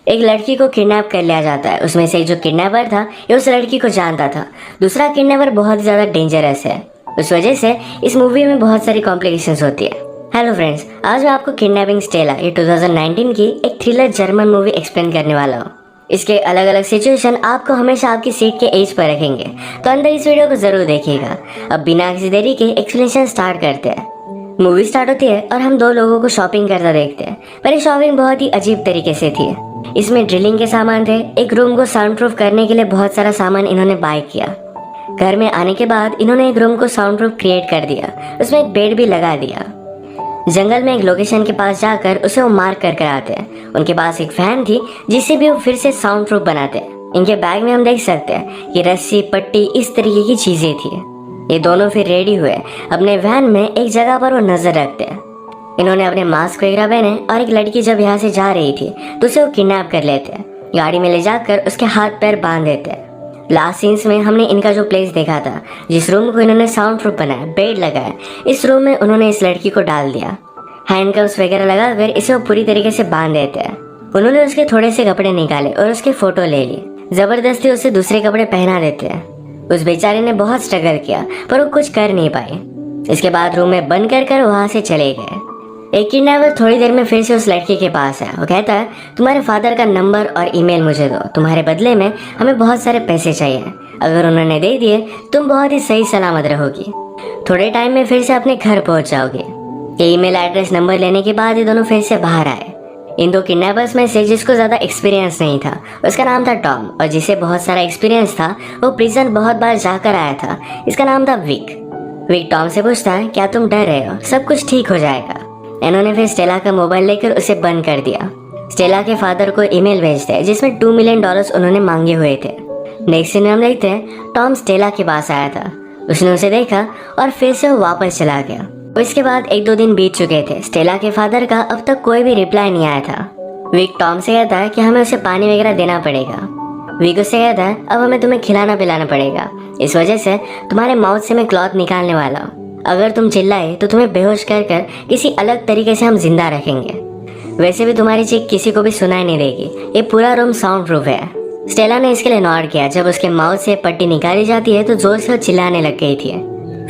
एक लड़की को किडनैप कर लिया जाता है। उसमें से एक जो किडनैपर था ये उस लड़की को जानता था। दूसरा किडनैपर बहुत ज़्यादा डेंजरस है। उस वजह से इस मूवी में बहुत सारी कॉम्प्लिकेशंस होती है। हेलो फ्रेंड्स, आज मैं आपको किडनैपिंग स्टेला ये 2019 की एक थ्रिलर जर्मन मूवी एक्सप्लेन करने वाला हूँ। इसके अलग अलग सिचुएशन आपको हमेशा आपकी सीट के एज पर रखेंगे, तो अंदर इस वीडियो को जरूर देखिएगा। अब बिना किसी देरी के एक्सप्लेनेशन स्टार्ट करते हैं। मूवी स्टार्ट होती है और हम दो लोगों को शॉपिंग करता देखते हैं। पर ये शॉपिंग बहुत ही अजीब तरीके से थी। इसमें ड्रिलिंग के सामान थे। एक रूम को साउंड प्रूफ करने के लिए बहुत सारा सामान इन्होंने बाय किया। घर में आने के बाद इन्होंने एक रूम को साउंड प्रूफ क्रिएट कर दिया। उसमें एक बेड भी लगा दिया। जंगल में एक लोकेशन के पास जाकर उसे वो मार्क कर आते हैं। उनके पास एक फैन थी जिससे भी वो फिर से साउंड प्रूफ बनाते हैं। इनके बैग में हम देख सकते हैं कि रस्सी, पट्टी, इस तरीके की चीजें थी। ये दोनों फिर रेडी हुए। अपने वैन में एक जगह पर वो नजर रखते हैं। इन्होंने अपने मास्क वगैरह पहने और एक लड़की जब यहाँ से जा रही थी तो उसे वो किडनैप कर लेते हैं। गाड़ी में ले जाकर उसके हाथ पैर बांध देते हैं। लास्ट सीन्स में हमने इनका जो प्लेस देखा था, जिस रूम को इन्होंने साउंड प्रूफ बनाया, बेड लगाया, इस रूम में उन्होंने इस लड़की को डाल दिया। हैंडकफ्स वगैरह लगाकर इसे वो पूरी तरीके से बांध देते हैं। उन्होंने उसके थोड़े से कपड़े निकाले और उसके फोटो ले लिए। जबरदस्ती उसे दूसरे कपड़े पहना देते हैं। उस बेचारे ने बहुत स्ट्रगल किया पर वो कुछ कर नहीं पाई। इसके बाद रूम में बंद कर वहां से चले गए। एक किडनैपर थोड़ी देर में फिर से उस लड़की के पास है। वो कहता है, तुम्हारे फादर का नंबर और ईमेल मुझे दो, तुम्हारे बदले में हमें बहुत सारे पैसे चाहिए। अगर उन्होंने दे दिए तुम बहुत ही सही सलामत रहोगी। थोड़े टाइम में फिर से अपने घर पहुंच जाओगे। ये ईमेल एड्रेस नंबर लेने के बाद ये दोनों फिर से बाहर आए। इन दो किडनैपर्स में से जिसको ज्यादा एक्सपीरियंस नहीं था उसका नाम था टॉम, और जिसे बहुत सारा एक्सपीरियंस था वो प्रिजन बहुत बार जाकर आया था, इसका नाम था विक। विक टॉम से पूछता है, क्या तुम डर रहे हो? सब कुछ ठीक हो जाएगा। इन्होंने फिर स्टेला का मोबाइल लेकर उसे बंद कर दिया। स्टेला के फादर को ईमेल भेजते हैं जिसमें $2 मिलियन उन्होंने मांगे हुए थे। नेक्स्ट सीन में हम देखते हैं टॉम स्टेला के पास आया था। उसने उसे देखा और फिर से वो वापस चला गया। इसके बाद 1-2 दिन बीत चुके थे। स्टेला के फादर का अब तक कोई भी रिप्लाई नहीं आया था। विक टॉम से कहता है कि हमें उसे पानी वगैरह देना पड़ेगा। विक उससे कहता है, अब हमें तुम्हें खिलाना पिलाना पड़ेगा, इस वजह से तुम्हारे माउथ से मैं क्लॉथ निकालने वाला हूँ। अगर तुम चिल्लाए तो तुम्हें बेहोश कर किसी अलग तरीके से हम जिंदा रखेंगे। वैसे भी तुम्हारी चीख किसी को भी सुनाई नहीं देगी। ये पूरा रूम साउंड प्रूफ है। स्टेला ने इसके लिए नॉड किया। जब उसके माउथ से पट्टी निकाली जाती है तो जोर से चिल्लाने लग गई थी।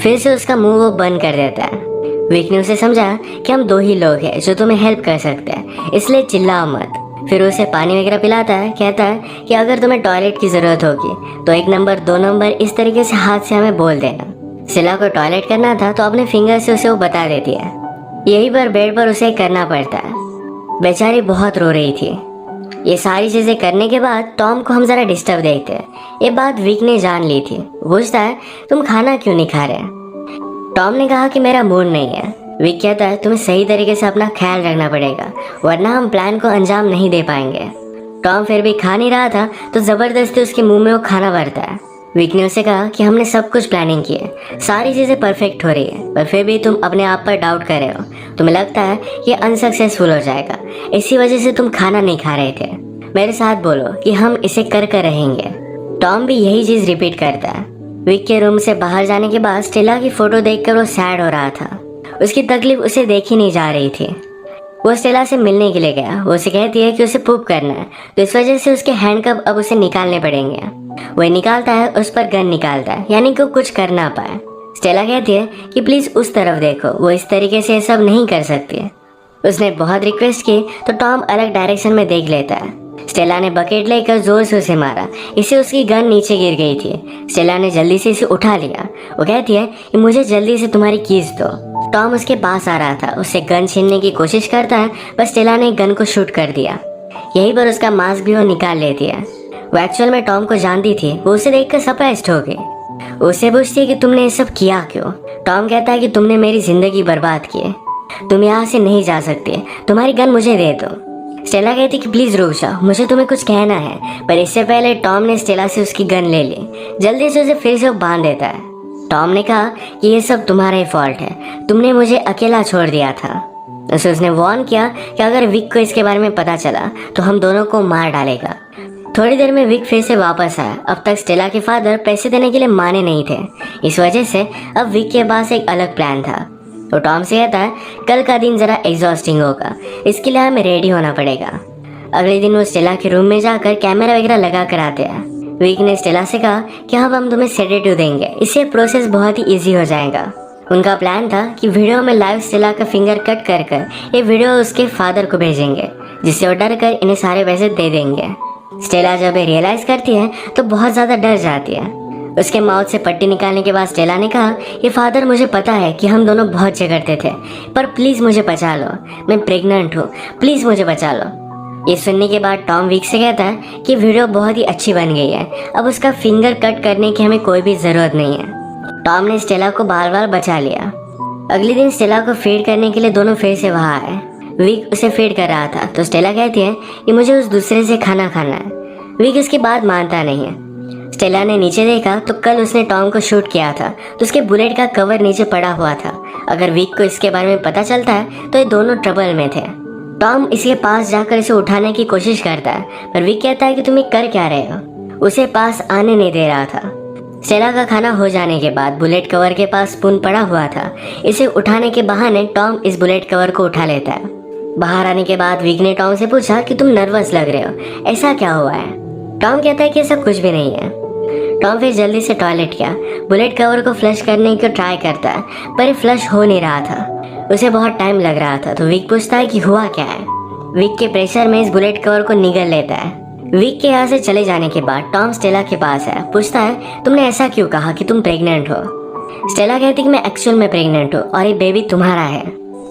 फिर से उसका मुंह वो बंद कर देता है। विक ने उसे समझा कि हम 2 ही लोग हैं जो तुम्हें हेल्प कर सकते हैं, इसलिए चिल्लाओ मत। फिर उसे पानी वगैरह पिलाता है। कहता है कि अगर तुम्हें टॉयलेट की जरूरत होगी तो 1 नंबर 2 नंबर इस तरीके से हाथ से हमें बोल देना। स्टेला को टॉयलेट करना था तो अपने फिंगर से उसे वो बता देती है। यही पर बेड पर उसे करना पड़ता है। बेचारी बहुत रो रही थी। ये सारी चीजें करने के बाद टॉम को हम जरा डिस्टर्ब देखते हैं। ये बात विक ने जान ली थी। पूछता है, तुम खाना क्यों नहीं खा रहे? टॉम ने कहा कि मेरा मूड नहीं है। विक कहता है, तुम्हें सही तरीके से अपना ख्याल रखना पड़ेगा वरना हम प्लान को अंजाम नहीं दे पाएंगे। टॉम फिर भी खा नहीं रहा था तो जबरदस्ती उसके मुंह में वो खाना भरता है। विक ने उसे कहा कि हमने सब कुछ प्लानिंग की है, सारी चीजें परफेक्ट हो रही है, पर फिर भी तुम अपने आप पर डाउट कर रहे हो। तुम्हें लगता है ये अनसक्सेसफुल हो जाएगा, इसी वजह से तुम खाना नहीं खा रहे थे। मेरे साथ बोलो कि हम इसे कर रहेंगे। टॉम भी यही चीज रिपीट करता है। विक के रूम से बाहर जाने के बाद स्टेला की फोटो देखकर वो सैड हो रहा था। उसकी तकलीफ उसे देखी नहीं जा रही थी। वो स्टेला से मिलने के लिए गया। वो उसे कहती है कि उसे पूप करना है, तो इस वजह से उसके हैंडकफ अब उसे निकालने पड़ेंगे। वो निकालता है, उस पर गन निकालता है, यानी कि वो कुछ कर ना पाए। स्टेला कहती है कि प्लीज उस तरफ देखो, वो इस तरीके से सब नहीं कर सकती। उसने बहुत रिक्वेस्ट की तो टॉम अलग डायरेक्शन में देख लेता है। स्टेला ने बकेट लेकर जोर से उसे मारा, इससे उसकी गन नीचे गिर गई थी। स्टेला ने जल्दी से इसे उठा लिया। वो कहती है कि मुझे जल्दी से तुम्हारी कीज दो। टॉम उसके पास आ रहा था, उससे गन छीनने की कोशिश करता है, पर स्टेला ने गन को शूट कर दिया। यहीं पर उसका मास्क भी वो निकाल लेती है। वो एक्चुअल में टॉम को जानती थी। वो उसे देखकर सरप्राइज्ड हो गई। उससे पूछती है कि तुमने ये सब किया क्यों? टॉम कहता है कि तुमने मेरी जिंदगी बर्बाद की है, तुम यहाँ से नहीं जा सकते, तुम्हारी गन मुझे दे दो। स्टेला कहती कि प्लीज रुक जाओ, मुझे तुम्हें कुछ कहना है। पर इससे पहले टॉम ने स्टेला से उसकी गन ले ली। जल्दी से उसे फिर से बांध देता है। टॉम ने कहा कि ये सब तुम्हारा ही फॉल्ट है, तुमने मुझे अकेला छोड़ दिया था। उसने वार्न किया कि अगर विक को इसके बारे में पता चला तो हम दोनों को मार डालेगा। थोड़ी देर में विक फिर से वापस आया। अब तक स्टेला के फादर पैसे देने के लिए माने नहीं थे, इस वजह से अब विक के पास एक अलग प्लान था। तो टॉम से कहता है, कल का दिन जरा एग्जॉस्टिंग होगा, इसके लिए हमें रेडी होना पड़ेगा। अगले दिन वो स्टेला के रूम में जाकर कैमरा वगैरह लगा कर आते हैं। विक ने स्टेला से कहा कि अब हम तुम्हें सेडेटिव देंगे, इससे प्रोसेस बहुत ही इजी हो जाएगा। उनका प्लान था कि वीडियो में लाइव स्टेला का फिंगर कट कर ये वीडियो उसके फादर को भेजेंगे, जिससे वो डर कर इन्हें सारे पैसे दे देंगे। स्टेला जब ये रियलाइज करती है तो बहुत ज़्यादा डर जाती है। उसके माउथ से पट्टी निकालने के बाद स्टेला ने कहा, ये फादर मुझे पता है कि हम दोनों बहुत झगड़ते थे, पर प्लीज़ मुझे बचा लो, मैं प्रेग्नेंट हूँ, प्लीज़ मुझे बचा लो। ये सुनने के बाद टॉम विक से कहता है कि वीडियो बहुत ही अच्छी बन गई है, अब उसका फिंगर कट करने की हमें कोई भी ज़रूरत नहीं है। टॉम ने स्टेला को बार बार बचा लिया। अगले दिन स्टेला को फीड करने के लिए दोनों फिर से वहाँ आए। विक उसे फीड कर रहा था तो स्टेला कहती है कि मुझे उस दूसरे से खाना खाना है। विक इसकी बात मानता नहीं है। स्टेला ने नीचे देखा तो कल उसने टॉम को शूट किया था, तो उसके बुलेट का कवर नीचे पड़ा हुआ था। अगर विक को इसके बारे में पता चलता है तो ये दोनों ट्रबल में थे। टॉम इसके पास जाकर इसे उठाने की कोशिश करता है, पर विक कहता है कि तुम ये कर क्या रहे हो, उसे पास आने नहीं दे रहा था। स्टेला का खाना हो जाने के बाद बुलेट कवर के पास स्पून पड़ा हुआ था। इसे उठाने के बहाने टॉम इस बुलेट कवर को उठा लेता है। बाहर आने के बाद विक ने टॉम से पूछा कि तुम नर्वस लग रहे हो, ऐसा क्या हुआ है? टॉम कहता है कि ऐसा कुछ भी नहीं है। टॉम फिर जल्दी से टॉयलेट गया, बुलेट कवर को फ्लश करने की ट्राई करता है, पर फ्लश हो नहीं रहा था। उसे बहुत टाइम लग रहा था, तो विक पूछता है कि हुआ क्या है। विक के प्रेशर में इस बुलेट कवर को निगल लेता है। विक के यहाँ से चले जाने के बाद टॉम स्टेला के पास है, पूछता है तुमने ऐसा क्यों कहा कि तुम प्रेग्नेंट हो? स्टेला कहती कि मैं एक्चुअल में प्रेग्नेंट हूँ और ये बेबी तुम्हारा है।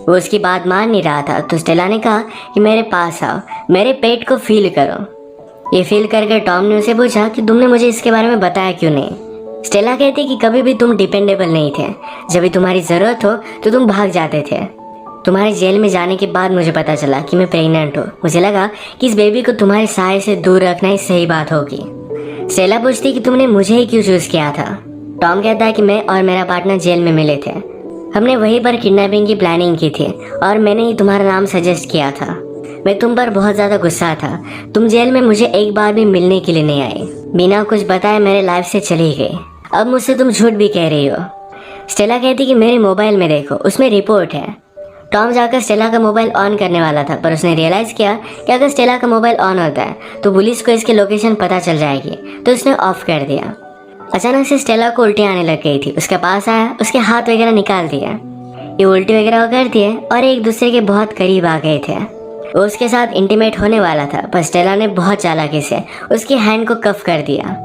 वो उसकी बात मान नहीं रहा था, तो स्टेला ने कहा कि मेरे पास आओ, मेरे पेट को फील करो। ये फील करके टॉम ने उसे पूछा कि तुमने मुझे इसके बारे में बताया क्यों नहीं? स्टेला कहती कि कभी भी तुम डिपेंडेबल नहीं थे, जब भी तुम्हारी ज़रूरत हो तो तुम भाग जाते थे। तुम्हारे जेल में जाने के बाद मुझे पता चला कि मैं प्रेग्नेंट हूँ। मुझे लगा कि इस बेबी को तुम्हारे साय से दूर रखना ही सही बात होगी। स्टेला पूछती कि तुमने मुझे ही क्यों चूज किया था? टॉम कहता है कि मैं और मेरा पार्टनर जेल में मिले थे, हमने वहीं पर किडनैपिंग की प्लानिंग की थी और मैंने ही तुम्हारा नाम सजेस्ट किया था। मैं तुम पर बहुत ज़्यादा गुस्सा था, तुम जेल में मुझे एक बार भी मिलने के लिए नहीं आई, बिना कुछ बताए मेरे लाइफ से चली गई। अब मुझसे तुम झूठ भी कह रही हो। स्टेला कहती कि मेरे मोबाइल में देखो, उसमें रिपोर्ट है। टॉम जाकर स्टेला का मोबाइल ऑन करने वाला था, पर उसने रियलाइज़ किया कि अगर स्टेला का मोबाइल ऑन होता है तो पुलिस को इसकी लोकेशन पता चल जाएगी, तो उसने ऑफ कर दिया। अचानक से स्टेला को उल्टी आने लग गई थी। उसके पास आया, उसके हाथ वगैरह निकाल दिया। ये उल्टी वगैरह कर दिए और एक दूसरे के बहुत करीब आ गए थे। वो उसके साथ इंटीमेट होने वाला था, पर स्टेला ने बहुत चालाकी से उसकी हैंड को कफ कर दिया।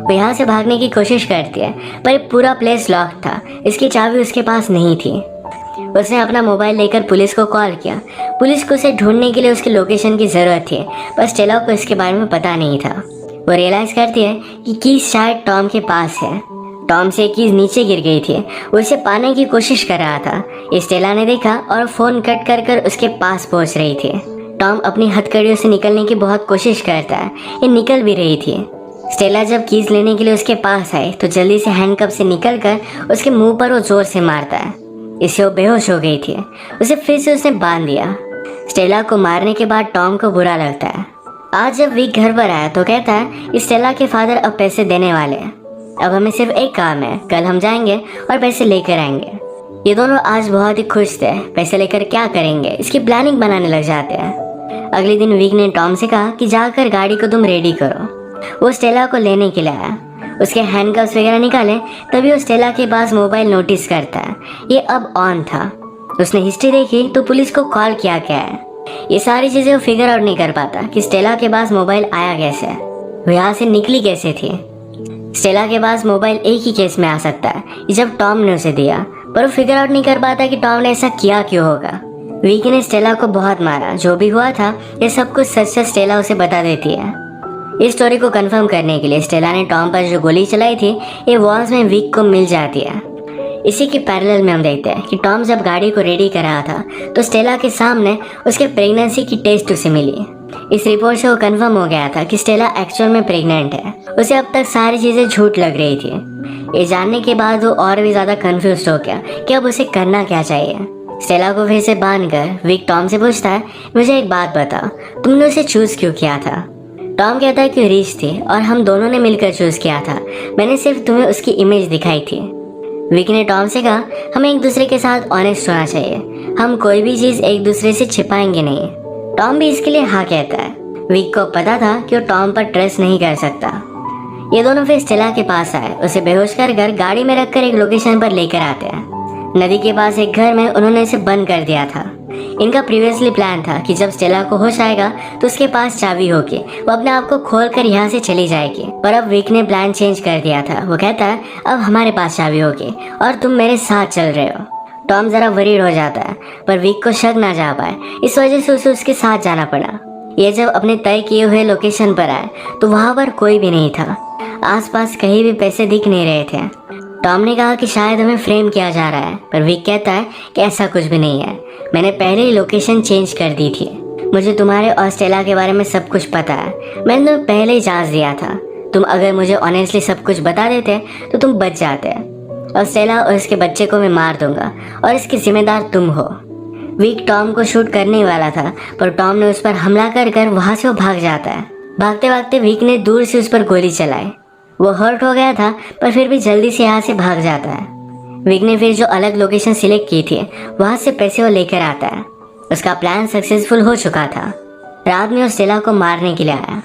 वो यहाँ से भागने की कोशिश करती है, पर पूरा प्लेस लॉक था, इसकी चाबी उसके पास नहीं थी। उसने अपना मोबाइल लेकर पुलिस को कॉल किया। पुलिस को उसे ढूंढने के लिए उसकी लोकेशन की ज़रूरत थी, पर स्टेला को इसके बारे में पता नहीं था। वो रियलाइज़ करती है कि कीज शायद टॉम के पास है। टॉम से कीज नीचे गिर गई थी, वो इसे पाने की कोशिश कर रहा था। ये स्टेला ने देखा और फ़ोन कट कर उसके पास पहुंच रही थी। टॉम अपनी हथकड़ियों से निकलने की बहुत कोशिश करता है, ये निकल भी रही थी। स्टेला जब कीज लेने के लिए उसके पास आई तो जल्दी से हैंडकफ से निकलकर उसके मुंह पर वो जोर से मारता है। इससे वो बेहोश हो गई थी। उसे फिर से उसने बांध दिया। स्टेला को मारने के बाद टॉम को बुरा लगता है। आज जब विक घर पर आया तो कहता है कि स्टेला के फादर अब पैसे देने वाले हैं, अब हमें सिर्फ एक काम है, कल हम जाएंगे और पैसे लेकर आएंगे। ये दोनों आज बहुत ही खुश थे। पैसे लेकर क्या करेंगे इसकी प्लानिंग बनाने लग जाते हैं। अगले दिन विक ने टॉम से कहा कि जाकर गाड़ी को तुम रेडी करो। वो स्टेला को लेने के लिए आया। उसके हैंडकफ्स वगैरह निकाले, तभी वो स्टेला के पास मोबाइल नोटिस करता है, ये अब ऑन था। उसने हिस्ट्री देखी तो पुलिस को कॉल किया गया है। ये सारी चीज़ें वो फिगर आउट नहीं कर पाता कि स्टेला के पास मोबाइल आया कैसे, वो यहाँ से निकली कैसे थी। स्टेला के पास मोबाइल एक ही केस में आ सकता है, जब टॉम ने उसे दिया, पर वो फिगर आउट नहीं कर पाता कि टॉम ने ऐसा किया क्यों होगा। विक ने स्टेला को बहुत मारा, जो भी हुआ था ये सब कुछ सच सच स्टेला उसे बता देती है। इस स्टोरी को कंफर्म करने के लिए स्टेला ने टॉम पर जो गोली चलाई थी ये वॉल्स में विक को मिल जाती है। इसी के पैरेलल में हम देखते हैं कि टॉम जब गाड़ी को रेडी कर रहा था तो स्टेला के सामने उसके प्रेगनेंसी की टेस्ट उसे मिली। इस रिपोर्ट से वो कंफर्म हो गया था कि स्टेला एक्चुअल में प्रेग्नेंट है। उसे अब तक सारी चीज़ें झूठ लग रही थी। ये जानने के बाद वो और भी ज़्यादा कंफ्यूज हो गया कि अब उसे करना क्या चाहिए। स्टेला को फिर से बांधकर विक टॉम से पूछता है, मुझे एक बात बता, तुमने उसे चूज़ क्यों किया था? टॉम कहता है कि रीच थी और हम दोनों ने मिलकर चूज़ किया था, मैंने सिर्फ तुम्हें उसकी इमेज दिखाई थी। विक ने टॉम से कहा, हमें एक दूसरे के साथ ऑनेस्ट होना चाहिए, हम कोई भी चीज़ एक दूसरे से छिपाएंगे नहीं। टॉम भी इसके लिए हाँ कहता है। विक को पता था कि वो टॉम पर ट्रस्ट नहीं कर सकता। ये दोनों फिर स्टेला के पास आए, उसे बेहोश कर गाड़ी में रखकर एक लोकेशन पर लेकर आते हैं। नदी के पास एक घर में उन्होंने इसे बंद कर दिया था। इनका प्रीवियसली प्लान था कि जब स्टेला को होश आएगा तो उसके पास चाबी होगी, वो अपने आप को खोलकर यहाँ से चली जाएगी। पर अब विक ने प्लान चेंज कर दिया था। वो कहता है अब हमारे पास चाबी होगी और तुम मेरे साथ चल रहे हो। टॉम जरा वरीड हो जाता है, पर विक को शक ना जा पाए, इस वजह से उसे उसके साथ जाना पड़ा। ये जब अपने तय किए हुए लोकेशन पर आए तो वहाँ पर कोई भी नहीं था। आसपास कहीं भी पैसे दिख नहीं रहे थे। टॉम ने कहा कि शायद हमें फ्रेम किया जा रहा है, पर विक कहता है कि ऐसा कुछ भी नहीं है, मैंने पहले ही लोकेशन चेंज कर दी थी। मुझे तुम्हारे और स्टेला के बारे में सब कुछ पता है, मैंने तुम्हें पहले ही जांच दिया था। तुम अगर मुझे ऑनेस्टली सब कुछ बता देते तो तुम बच जाते, और स्टेला और इसके बच्चे को मैं मार दूंगा और इसकी जिम्मेदार तुम हो। विक टॉम को शूट करने वाला था, पर टॉम ने उस पर हमला कर वहाँ से वो भाग जाता है। भागते भागते विक ने दूर से उस पर गोली चलाई। वो हर्ट हो गया था, पर फिर भी जल्दी से यहाँ से भाग जाता है। विक ने फिर जो अलग लोकेशन सिलेक्ट की थी वहाँ से पैसे वो लेकर आता है। उसका प्लान सक्सेसफुल हो चुका था। रात में वो स्टेला को मारने के लिए आया।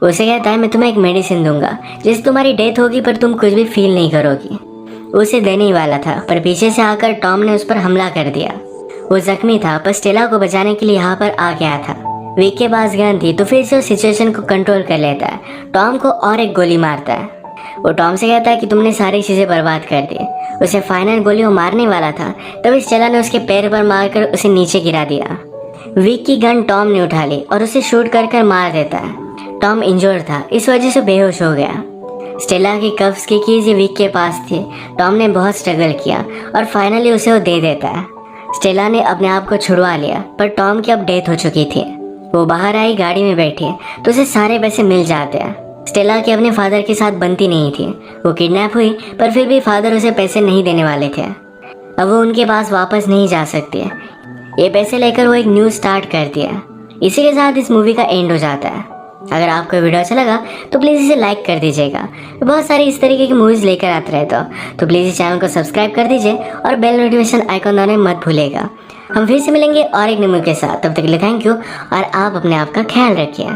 उसे कहता है मैं तुम्हें एक मेडिसिन दूंगा जिससे तुम्हारी डेथ होगी, पर तुम कुछ भी फील नहीं करोगी। उसे देने ही वाला था, पर पीछे से आकर टॉम ने उस पर हमला कर दिया। वो जख्मी था, पर स्टेला को बचाने के लिए यहाँ पर आ गया था। विक के पास गन थी, तो फिर से उस सिचुएशन को कंट्रोल कर लेता है। टॉम को और एक गोली मारता है। वो टॉम से कहता है कि तुमने सारी चीजें बर्बाद कर दी। उसे फाइनल गोली वो मारने वाला था, तभी स्टेला ने उसके पैर पर मारकर उसे नीचे गिरा दिया। विक की गन टॉम ने उठा ली और उसे शूट कर मार देता है। टॉम इंजर्ड था, इस वजह से बेहोश हो गया। स्टेला की कफ्स की कीज विक के पास थी। टॉम ने बहुत स्ट्रगल किया और फाइनली उसे वो दे देता है। स्टेला ने अपने आप को छुड़वा लिया, पर टॉम की अब डेथ हो चुकी थी। वो बाहर आई, गाड़ी में बैठी, तो उसे सारे पैसे मिल जाते हैं। स्टेला के अपने फादर के साथ बनती नहीं थी। वो किडनैप हुई, पर फिर भी फादर उसे पैसे नहीं देने वाले थे। अब वो उनके पास वापस नहीं जा सकती। ये पैसे लेकर वो एक न्यू स्टार्ट करती है। इसी के साथ इस मूवी का एंड हो जाता है। अगर आपको वीडियो अच्छा लगा तो प्लीज़ इसे लाइक कर दीजिएगा। बहुत सारी इस तरीके की मूवीज़ लेकर आते रहता हूँ, तो प्लीज़ इस चैनल को सब्सक्राइब कर दीजिए और बेल नोटिफिकेशन आइकन दबाना मत भूलिएगा। हम फिर से मिलेंगे और एक न्यू मूवी के साथ। तब तक के लिए थैंक यू और आप अपने आप का ख्याल रखिए।